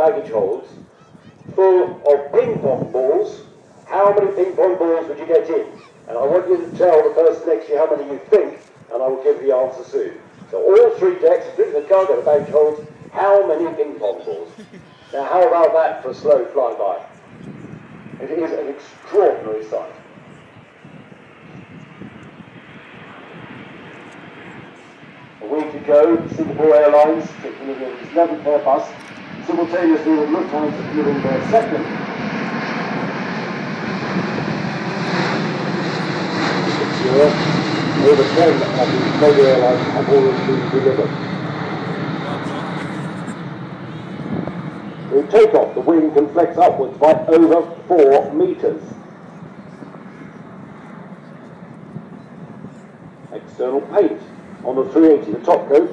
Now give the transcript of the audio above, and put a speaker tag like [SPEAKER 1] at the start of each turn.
[SPEAKER 1] baggage holds full of ping pong balls, how many ping pong balls would you get in? And I want you to tell the person next to you how many you think, and I will give the answer soon. So all 3 decks, including the cargo the baggage holds, how many ping pong balls? Now how about that for a slow flyby? It is an extraordinary sight. A week ago, Singapore Airlines, delivering its 11th Airbus, simultaneously with Lufthansa delivering their 2nd. Over 10 of these major airlines have already been delivered. With takeoff, the wing can flex upwards by over 4 meters. External paint on the 380, the top coat